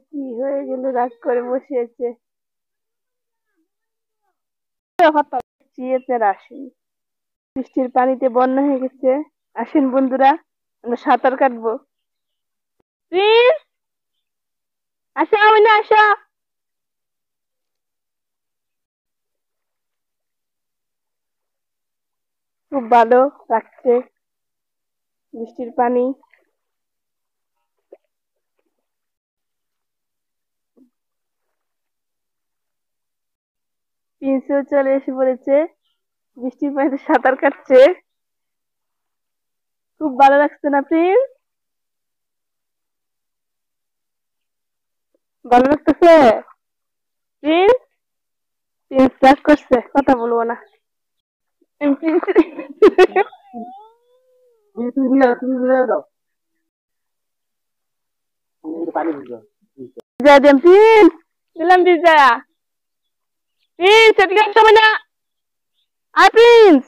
কি হয়ে গেল, রাগ করে বসে আছে। আসেন, বৃষ্টির পানিতে বন্যা হয়ে গেছে। আসেন বন্ধুরা, আমরা সাঁতার কাটবো। প্রিন্স, আসো না, আসো। খুব ভালো লাগছে বৃষ্টির পানি। প্রিন্সও চলে এসে পড়েছে, বৃষ্টির পানিতে সাঁতার কাটছে। খুব ভালো লাগছে না প্রিন্স? ভালো লাগতেছে প্রিন্স? প্রিন্স রাগ করছে, কথা বলবো না। প্রিন্স যা দেন প্রিন্স, দিলাম ভিজা। প্রিন্স এদিকে আসতে হবে না। আর প্রিন্স